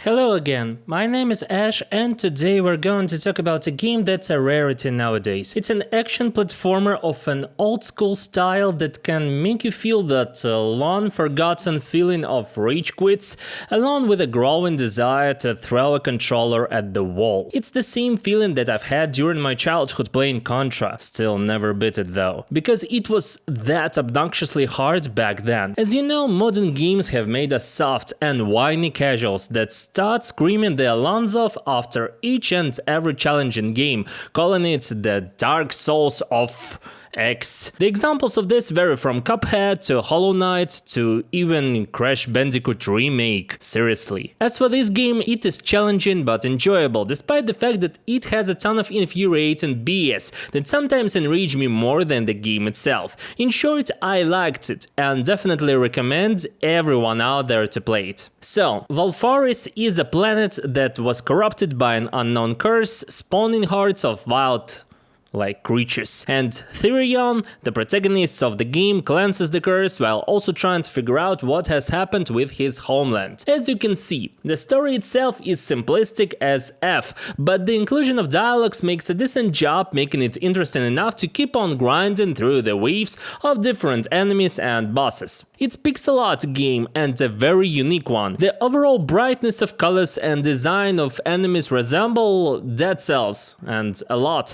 Hello again, my name is Ash and today we're going to talk about a game that's a rarity nowadays. It's an action platformer of an old school style that can make you feel that long forgotten feeling of rage quits, along with a growing desire to throw a controller at the wall. It's the same feeling that I've had during my childhood playing Contra, still never beat it though, because it was that obnoxiously hard back then. As you know, modern games have made us soft and whiny casuals that start screaming their lungs off after each and every challenging game, calling it the Dark Souls of X. The examples of this vary from Cuphead to Hollow Knight to even Crash Bandicoot Remake, seriously. As for this game, it is challenging but enjoyable, despite the fact that it has a ton of infuriating BS that sometimes enrage me more than the game itself. In short, I liked it and definitely recommend everyone out there to play it. So, Valfaris is a planet that was corrupted by an unknown curse, spawning hordes of wild creatures. And Therion, the protagonist of the game, cleanses the curse while also trying to figure out what has happened with his homeland. As you can see, the story itself is simplistic as F, but the inclusion of dialogues makes a decent job making it interesting enough to keep on grinding through the waves of different enemies and bosses. It's pixel art game and a very unique one. The overall brightness of colors and design of enemies resemble Dead Cells, and a lot.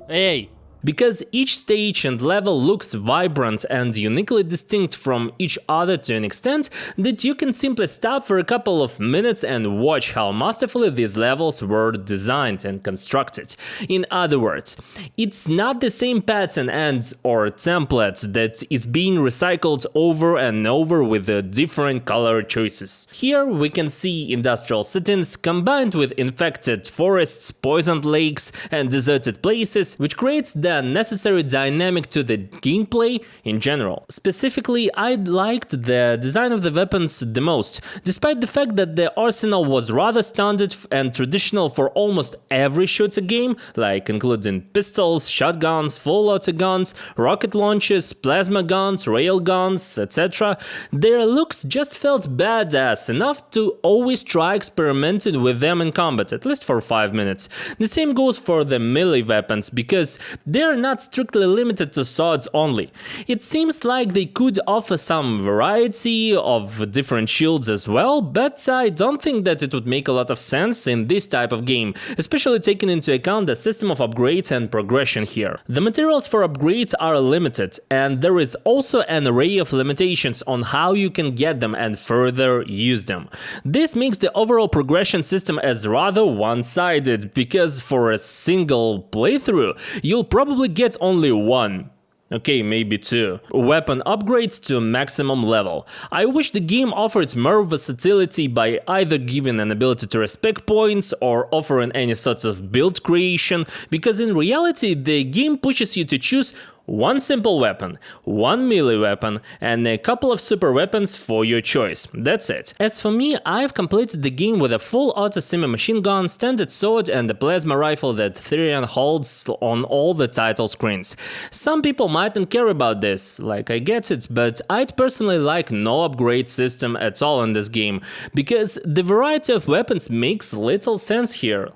Hey! Because each stage and level looks vibrant and uniquely distinct from each other to an extent that you can simply stop for a couple of minutes and watch how masterfully these levels were designed and constructed. In other words, it's not the same pattern and/or template that is being recycled over and over with the different color choices. Here we can see industrial settings combined with infected forests, poisoned lakes and deserted places, which creates the necessary dynamic to the gameplay in general. Specifically, I liked the design of the weapons the most, despite the fact that the arsenal was rather standard and traditional for almost every shooter game, like including pistols, shotguns, full auto guns, rocket launchers, plasma guns, rail guns, etc. Their looks just felt badass enough to always try experimenting with them in combat, at least for 5 minutes. The same goes for the melee weapons, because they're not strictly limited to swords only. It seems like they could offer some variety of different shields as well, but I don't think that it would make a lot of sense in this type of game, especially taking into account the system of upgrades and progression here. The materials for upgrades are limited, and there is also an array of limitations on how you can get them and further use them. This makes the overall progression system as rather one-sided, because for a single playthrough, you'll probably get only one. Okay, maybe two weapon upgrades to maximum level. I wish the game offered more versatility by either giving an ability to respec points or offering any sort of build creation, because in reality the game pushes you to choose one simple weapon, one melee weapon, and a couple of super weapons for your choice. That's it. As for me, I've completed the game with a full auto semi-machine gun, standard sword and a plasma rifle that Therion holds on all the title screens. Some people mightn't care about this, I get it, but I'd personally like no upgrade system at all in this game, because the variety of weapons makes little sense here,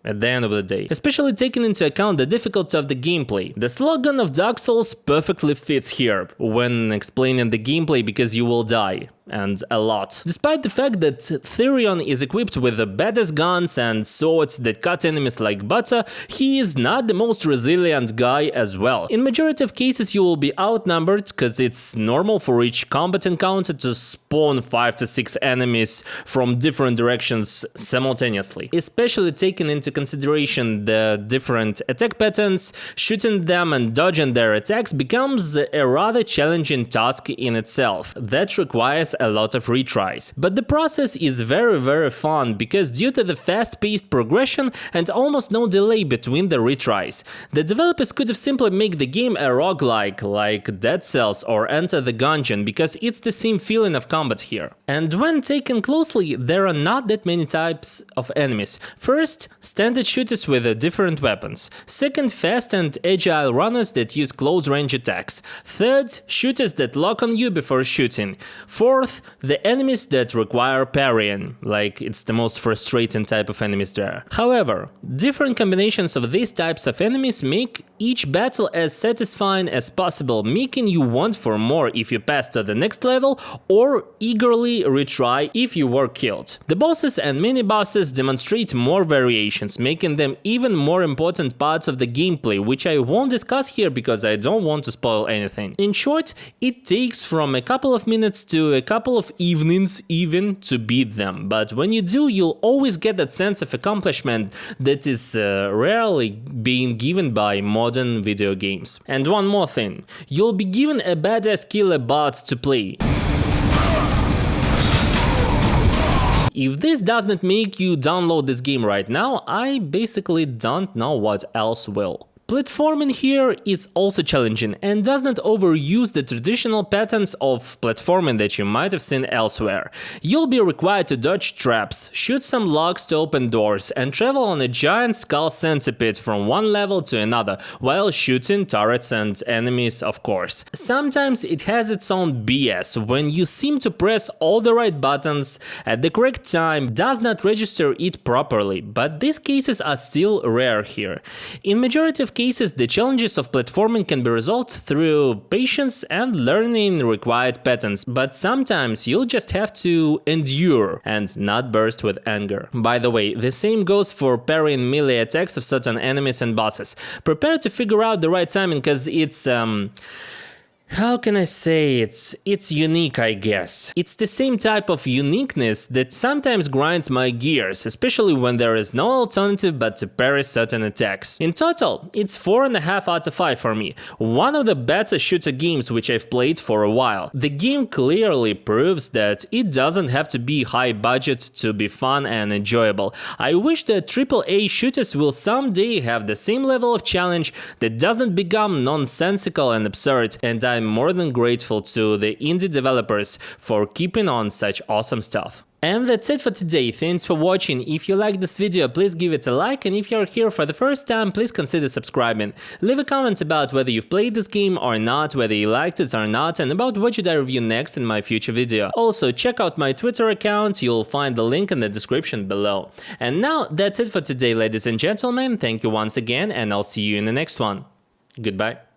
at the end of the day, especially taking into account the difficulty of the gameplay. The slogan of Dark Souls perfectly fits here when explaining the gameplay, because you will die. And a lot. Despite the fact that Therion is equipped with the baddest guns and swords that cut enemies like butter, he is not the most resilient guy as well. In majority of cases you will be outnumbered, cause it's normal for each combat encounter to spawn 5 to 6 enemies from different directions simultaneously. Especially taking into consideration the different attack patterns, shooting them and dodging their attacks becomes a rather challenging task in itself. That requires a lot of retries. But the process is very fun because due to the fast-paced progression and almost no delay between the retries, the developers could have simply made the game a roguelike like Dead Cells or Enter the Gungeon, because it's the same feeling of combat here. And when taken closely, there are not that many types of enemies. First, standard shooters with different weapons. Second, fast and agile runners that use close-range attacks. Third, shooters that lock on you before shooting. Fourth, the enemies that require parrying, like it's the most frustrating type of enemies there. However, different combinations of these types of enemies make each battle as satisfying as possible, making you want for more if you pass to the next level or eagerly retry if you were killed. The bosses and mini-bosses demonstrate more variations, making them even more important parts of the gameplay, which I won't discuss here because I don't want to spoil anything. In short, it takes from a couple of minutes to a couple of evenings even to beat them, but when you do, you'll always get that sense of accomplishment that is rarely being given by modern video games. And one more thing, you'll be given a badass killer bot to play. If this doesn't make you download this game right now, I basically don't know what else will. Platforming here is also challenging and does not overuse the traditional patterns of platforming that you might have seen elsewhere. You'll be required to dodge traps, shoot some logs to open doors, and travel on a giant skull centipede from one level to another, while shooting turrets and enemies, of course. Sometimes it has its own BS when you seem to press all the right buttons at the correct time, does not register it properly, but these cases are still rare here. In majority of cases, the challenges of platforming can be resolved through patience and learning required patterns, but sometimes you'll just have to endure and not burst with anger. By the way, the same goes for parrying melee attacks of certain enemies and bosses. Prepare to figure out the right timing, because it's how can I say it's unique, I guess. It's the same type of uniqueness that sometimes grinds my gears, especially when there is no alternative but to parry certain attacks. In total, it's 4.5 out of 5 for me, one of the better shooter games which I've played for a while. The game clearly proves that it doesn't have to be high budget to be fun and enjoyable. I wish that AAA shooters will someday have the same level of challenge that doesn't become nonsensical and absurd, and I'm more than grateful to the indie developers for keeping on such awesome stuff. And that's it for today. Thanks for watching. If you liked this video, please give it a like, and if you're here for the first time, please consider subscribing. Leave a comment about whether you've played this game or not, whether you liked it or not, and about what should I review next in my future video. Also, check out my Twitter account, you'll find the link in the description below. And now, that's it for today, ladies and gentlemen. Thank you once again, and I'll see you in the next one. Goodbye.